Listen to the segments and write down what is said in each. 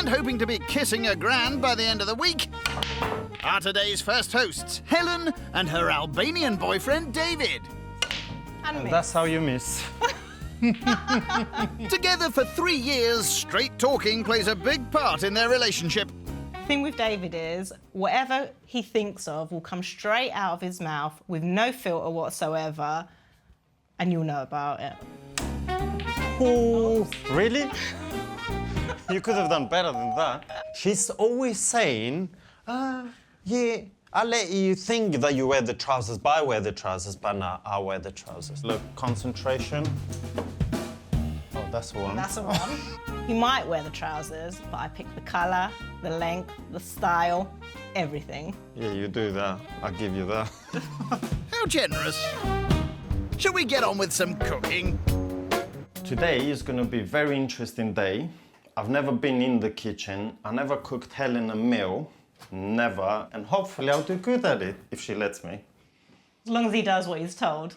and hoping to be kissing her grand by the end of the week, are today's first hosts, Helen and her Albanian boyfriend, David. And me. That's how you miss. Together for 3 years, straight talking plays a big part in their relationship. The thing with David is, whatever he thinks of will come straight out of his mouth with no filter whatsoever, and you'll know about it. Oh, really? You could have done better than that. She's always saying, yeah, I'll let you think that you wear the trousers, but I wear the trousers, but no, I wear the trousers. Look, concentration. Oh, that's one. That's the one. He might wear the trousers, but I pick the colour, the length, the style, everything. Yeah, you do that. I'll give you that. How generous. Shall we get on with some cooking? Today is going to be a very interesting day. I've never been in the kitchen. I never cooked Helen a meal. Never. And hopefully I'll do good at it if she lets me. As long as he does what he's told.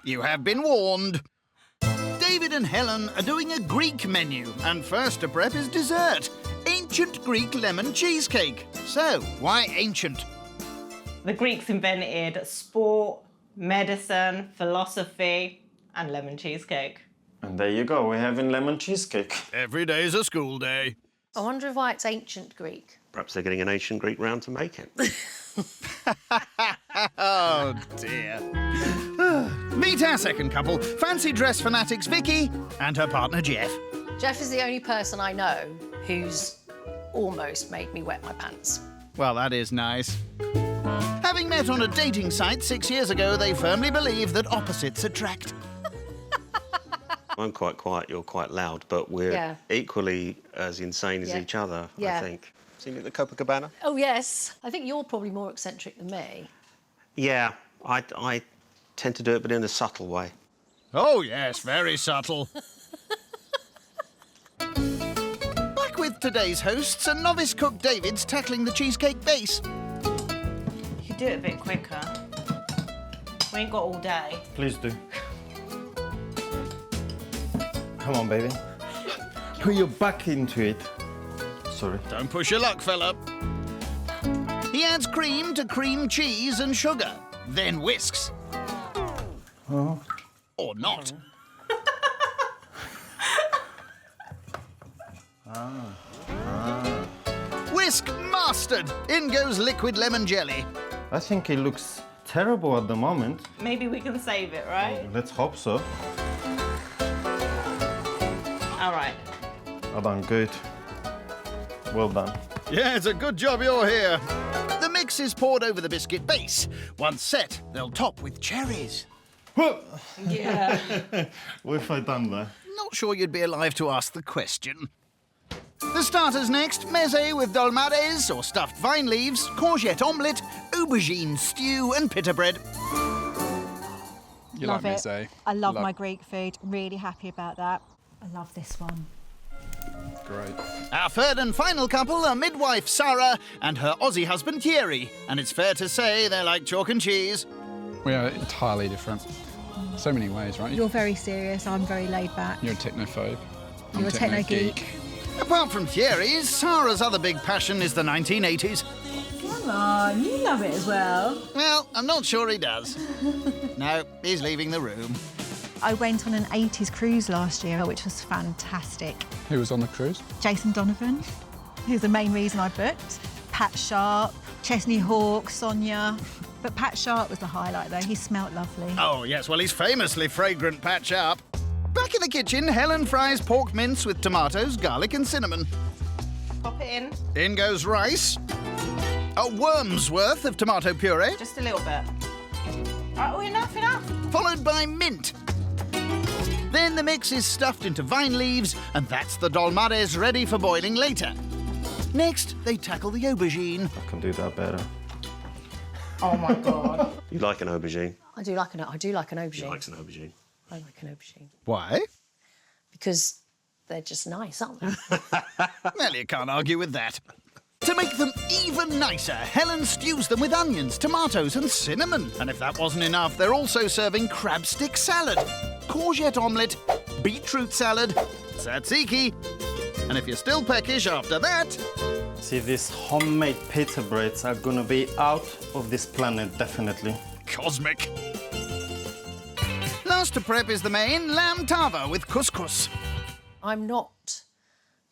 You have been warned. David and Helen are doing a Greek menu, and first to prep is dessert. Ancient Greek lemon cheesecake. So, why ancient? The Greeks invented sport, medicine, philosophy, and lemon cheesecake. And there you go, we're having lemon cheesecake. Every day's a school day. I wonder why it's ancient Greek. Perhaps they're getting an ancient Greek round to make it. Oh, dear. Meet our second couple, fancy dress fanatics Vicky and her partner Jeff. Jeff is the only person I know who's almost made me wet my pants. Well, that is nice. Having met on a dating site 6 years ago, they firmly believe that opposites attract. I'm quite quiet, you're quite loud, but we're equally as insane as each other, I think. Seen it at the Copacabana? Oh, yes. I think you're probably more eccentric than me. Yeah, I tend to do it, but in a subtle way. Oh, yes, very subtle. Back with today's hosts, and novice cook David's tackling the cheesecake base. You could do it a bit quicker. We ain't got all day. Please do. Come on, baby. Put your back into it. Sorry. Don't push your luck, fella. He adds cream to cream cheese and sugar, then whisks. Oh. Or not. Whisk mastered. In goes liquid lemon jelly. I think it looks terrible at the moment. Maybe we can save it, right? Let's hope so. All right. I've done good. Well done. Yeah, it's a good job you're here. The mix is poured over the biscuit base. Once set, they'll top with cherries. Yeah. What have I done there? Not sure you'd be alive to ask the question. The starters next, meze with dolmades or stuffed vine leaves, courgette omelette, aubergine stew and pita bread. You love like it. meze? I love my Greek food. Really happy about that. I love this one. Great. Our third and final couple are midwife Sarah and her Aussie husband Thierry, and it's fair to say they're like chalk and cheese. We are entirely different. So many ways, right? You're very serious. I'm very laid back. You're a technophobe. I'm You're a techno geek. Apart from Thierry's, Sarah's other big passion is the 1980s. Come on, you love it as well. Well, I'm not sure he does. No, he's leaving the room. I went on an 80s cruise last year, which was fantastic. Who was on the cruise? Jason Donovan, who's the main reason I booked. Pat Sharp, Chesney Hawke, Sonia. But Pat Sharp was the highlight, though. He smelt lovely. Oh, yes, well, he's famously fragrant, Pat Sharp. Back in the kitchen, Helen fries pork mince with tomatoes, garlic and cinnamon. Pop it in. In goes rice. A worm's worth of tomato puree. Just a little bit. Oh, enough. Followed by mint. Then the mix is stuffed into vine leaves, and that's the dolmades ready for boiling later. Next, they tackle the aubergine. I can do that better. Oh, my God. You like an aubergine? I do like an aubergine. She likes an aubergine. I like an aubergine. Why? Because they're just nice, aren't they? Well, you can't argue with that. To make them even nicer, Helen stews them with onions, tomatoes and cinnamon. And if that wasn't enough, they're also serving crab stick salad, courgette omelette, beetroot salad, tzatziki, And if you're still peckish after that, See, these homemade pita breads are gonna be out of this planet, definitely. cosmic. Last to prep is the main lamb tava with couscous. I'm not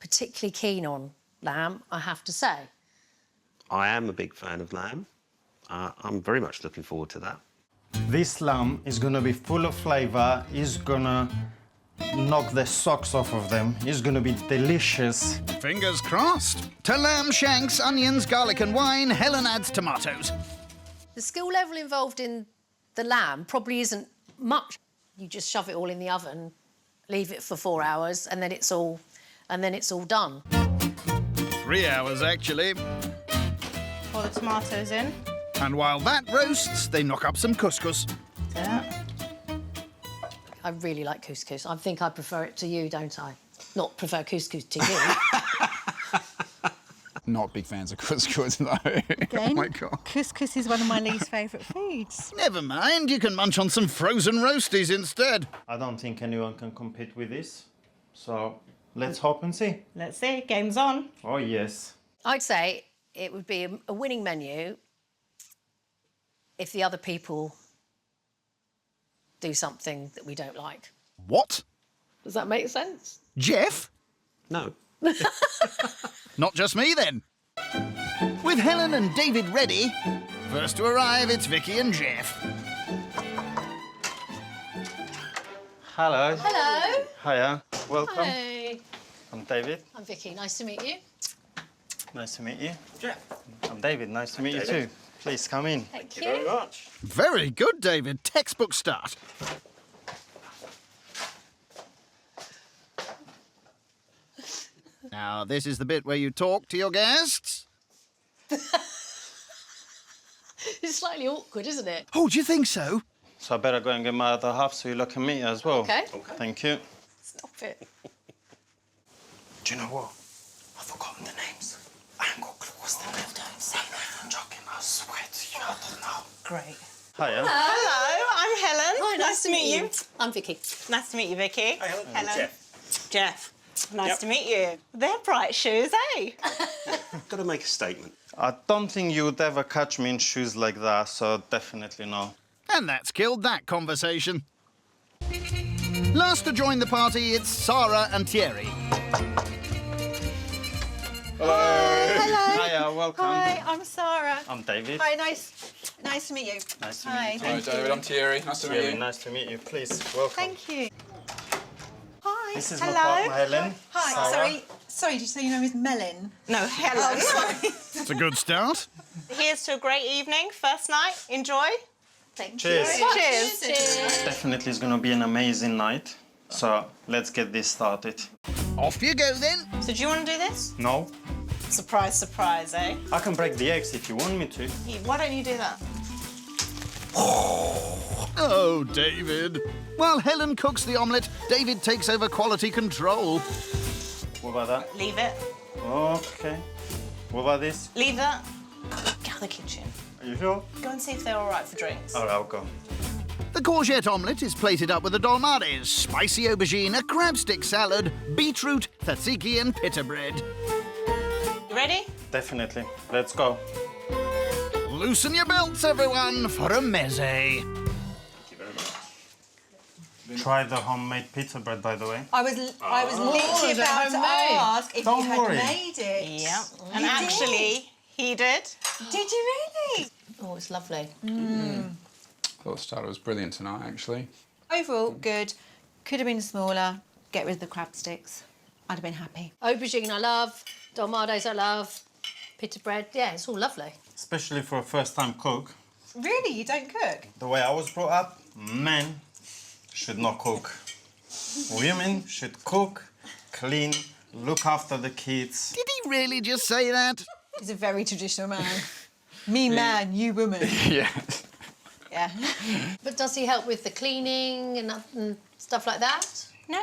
particularly keen on lamb, I have to say. I am a big fan of lamb. I'm very much looking forward to that. This lamb is gonna be full of flavor, is gonna knock the socks off of them, is gonna be delicious. Fingers crossed. To lamb shanks, onions, garlic and wine, Helen adds tomatoes. The skill level involved in the lamb probably isn't much. You just shove it all in the oven, leave it for 4 hours, and then it's all done. 3 hours, actually. Pour the tomatoes in. And while that roasts, they knock up some couscous. Yeah. I really like couscous. I think I prefer it to you, don't I? Not prefer couscous to you. Not big fans of couscous, though. Again, Oh, my God. couscous is one of my least favourite foods. Never mind, you can munch on some frozen roasties instead. I don't think anyone can compete with this. So let's hope and see. Let's see, game's on. Oh, yes. I'd say it would be a winning menu if the other people do something that we don't like. What? Does that make sense? Jeff? No. Not just me, then. With Helen and David ready, first to arrive, it's Vicky and Jeff. Hello. Hello. Hiya. Welcome. Hey. I'm David. I'm Vicky. Nice to meet you. Nice to meet you. Jeff. I'm David. Nice to meet you too. Please come in. Thank you. much. Very good, David. Textbook start. Now, this is the bit where you talk to your guests. It's slightly awkward, isn't it? Oh, do you think so? So I better go and get my other half so you look at me as well. Okay. Thank you. Stop it. Do you know what? I've forgotten the names. I ain't got a clue what's the name. Don't say that. I'm joking. I swear to you, I don't know. Great. Hiya. Hello, I'm Helen. Hi, nice to meet you. I'm Vicky. Nice to meet you, Vicky. Hi, Helen. Helen. Jeff. Jeff. Nice to meet you. They're bright shoes, eh? Got to make a statement. I don't think you would ever catch me in shoes like that, so definitely no. And that's killed that conversation. Last to join the party, it's Sarah and Thierry. Hello. Hiya, welcome. Hi, I'm Sarah. I'm David. Hi, nice to meet you. Nice to Hi. meet you. Hi, David. I'm Thierry. Nice to meet Very you. nice to meet you. Please, welcome. Thank you. Hi. This is Hello. my partner, Helen. Hi. Sarah. Sorry, did you say your name is Melon? No, Helen. It's a good start. Here's to a great evening, first night. Enjoy. Thank Cheers. Cheers. Definitely is going to be an amazing night. So let's get this started. Off you go, then. So do you want to do this? No, Surprise, surprise, eh? I can break the eggs if you want me to. Why don't you do that? Oh, David. While Helen cooks the omelette, David takes over quality control. What about that? Leave it. Okay. What about this? Leave that. Get out of the kitchen. Are you sure? Go and see if they're all right for drinks. All right, I'll go. The courgette omelette is plated up with a dolmades, spicy aubergine, a crab stick salad, beetroot, tzatziki and pita bread. You ready? Definitely. Let's go. Loosen your belts, everyone, for a meze. Try the homemade pizza bread, by the way. I was literally about to ask if Don't you had worry. made it. Yeah. And You actually, he did. Did you really? Oh, it's lovely. I thought the starter was brilliant tonight, actually. Overall, good. Could have been smaller. Get rid of the crab sticks. I'd have been happy. Aubergine I love, dolmades I love, pita bread. Yeah, it's all lovely. Especially for a first-time cook. Really? You don't cook? The way I was brought up, men should not cook. Women should cook, clean, look after the kids. Did he really just say that? He's a very traditional man. Me man, you woman. Yeah. Yeah. But does he help with the cleaning and stuff like that? No.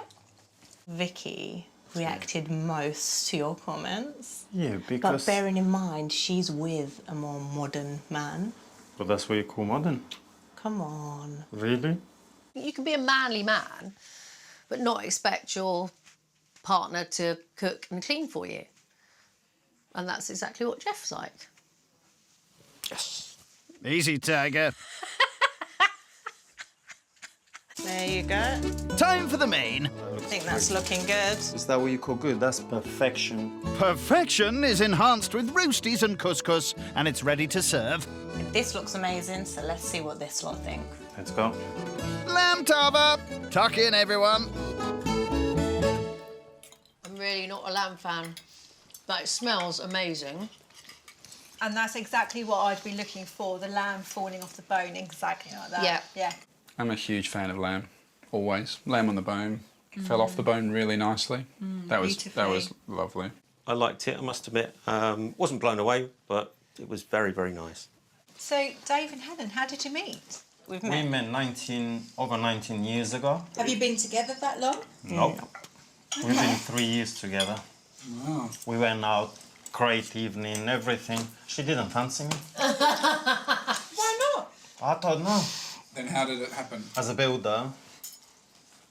Vicky reacted most to your comments. Yeah, But because... bearing in mind, she's with a more modern man. But that's what you call modern. Come on. Really? You can be a manly man, but not expect your partner to cook and clean for you. And that's exactly what Jeff's like. Yes. Easy, Tiger. There you go. Time for the main. I think that's looking good. Is that what you call good? That's perfection. Perfection is enhanced with roasties and couscous, and it's ready to serve. This looks amazing, so let's see what this lot think. Let's go. Lamb tava. Tuck in, everyone. I'm really not a lamb fan, but it smells amazing. And that's exactly what I'd be looking for, the lamb falling off the bone, exactly like that. Yeah. Yeah. I'm a huge fan of lamb, always. Lamb on the bone. Fell off the bone really nicely. That was lovely. I liked it, I must admit. Wasn't blown away, but it was very, very nice. So, Dave and Helen, how did you meet? We've We met over 19 years ago. Have you been together that long? Nope. We've been 3 years together. Wow. We went out, great evening, everything. She didn't fancy me. Why not? I don't know. Then how did it happen? As a builder,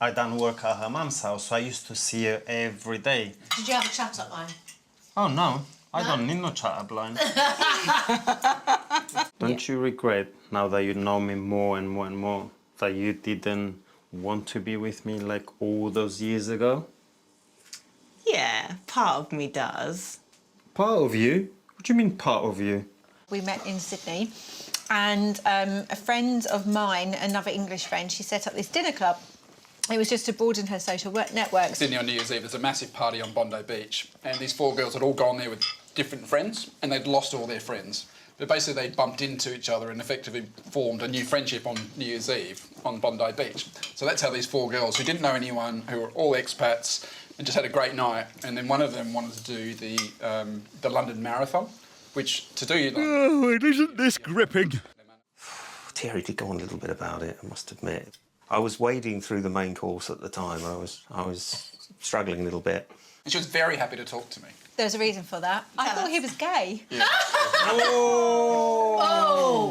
I done work at her mum's house, so I used to see her every day. Did you have a chat up line? Oh, no. I don't need no chat up line. Don't you regret, now that you know me more and more and more, that you didn't want to be with me like all those years ago? Yeah, part of me does. Part of you? What do you mean part of you? We met in Sydney, and a friend of mine, another English friend, she set up this dinner club. It was just to broaden her social networks. Sydney on New Year's Eve, there's a massive party on Bondi Beach, and these 4 girls had all gone there with different friends, and they'd lost all their friends. But basically, they bumped into each other and effectively formed a new friendship on New Year's Eve on Bondi Beach. So that's how these 4 girls, who didn't know anyone, who were all expats, and just had a great night. And then one of them wanted to do the London Marathon, which to do... Oh, it isn't this gripping. Thierry did go on a little bit about it, I must admit. I was wading through the main course at the time. I was struggling a little bit. And she was very happy to talk to me. There's a reason for that. I thought he was gay. Yeah. Oh!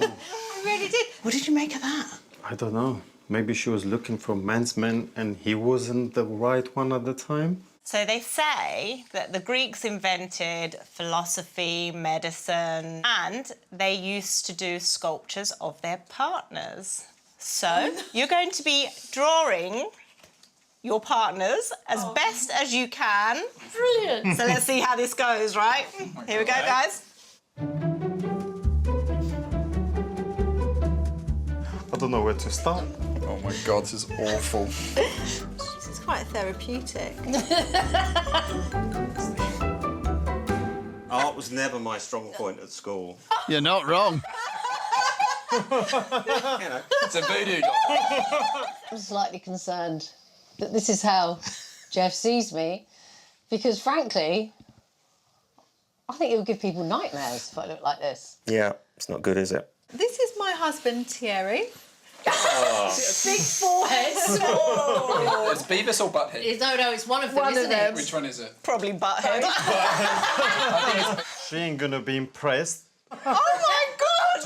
I really did. What did you make of that? I don't know. Maybe she was looking for man's man and he wasn't the right one at the time. So they say that the Greeks invented philosophy, medicine, and they used to do sculptures of their partners. So you're going to be drawing your partners as best as you can. Brilliant. So let's see how this goes, right? Here we go, guys. I don't know where to start. Oh my God, this is awful. This is quite therapeutic. Art was never my strong point at school. You're not wrong. It's a voodoo doll. I'm slightly concerned that this is how Jeff sees me, because frankly, I think it would give people nightmares if I looked like this. Yeah, it's not good, is it? This is my husband, Thierry. Big forehead. It's Beavis or Butthead? No, it's one of them, isn't it? Which one is it? Probably butthead. She ain't gonna be impressed. Oh my God!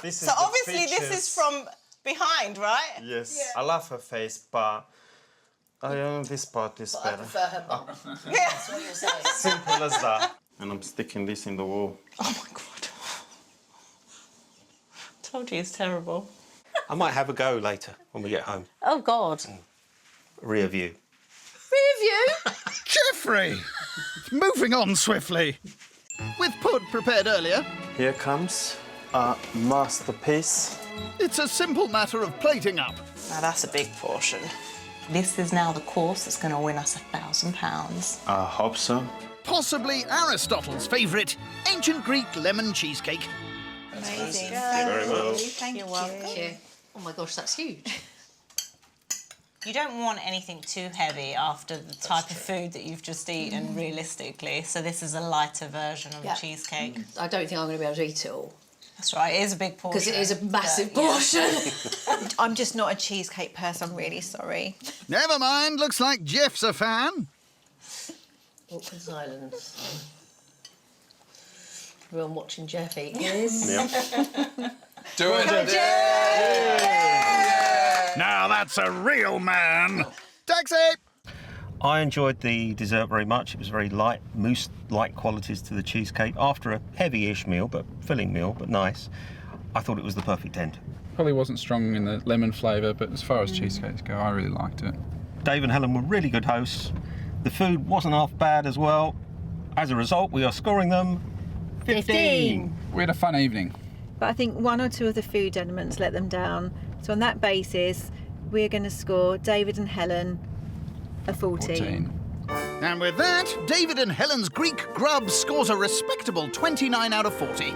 This is So the obviously this features. is from behind, right? Yes, I love her face, but this part is I better. prefer her bum. That's what you're saying. Simple as that. And I'm sticking this in the wall. Oh my God. Told you it's terrible. I might have a go later when we get home. Oh, God. Rear view. Review? Jeffrey! Moving on swiftly. With pud prepared earlier, Here comes a masterpiece. it's a simple matter of plating up. Now that's a big portion. This is now the course that's going to win us £1,000. I hope so. Possibly Aristotle's favourite, ancient Greek lemon cheesecake. Amazing. Very well. Thank you. Thank you. Oh, my gosh, that's huge. You don't want anything too heavy after the type of food that you've just eaten, realistically. So this is a lighter version of Yeah. a cheesecake. I don't think I'm going to be able to eat it all. That's right, it is a big portion. Because it is a massive But, yeah. portion. I'm just not a cheesecake person, I'm really sorry. Never mind, looks like Jeff's a fan. Awkward silence. Everyone watching Jeff eat his. Do it. Now that's a real man. Taxi! I enjoyed the dessert very much. It was very light, mousse-like qualities to the cheesecake. After a heavy-ish meal, but filling meal, but nice, I thought it was the perfect end. Probably wasn't strong in the lemon flavour, but as far as cheesecakes go, I really liked it. Dave and Helen were really good hosts. The food wasn't half bad as well. As a result, we are scoring them 15. We had a fun evening. But I think one or two of the food elements let them down. So on that basis, we're going to score David and Helen a 14. And with that, David and Helen's Greek grub scores a respectable 29 out of 40.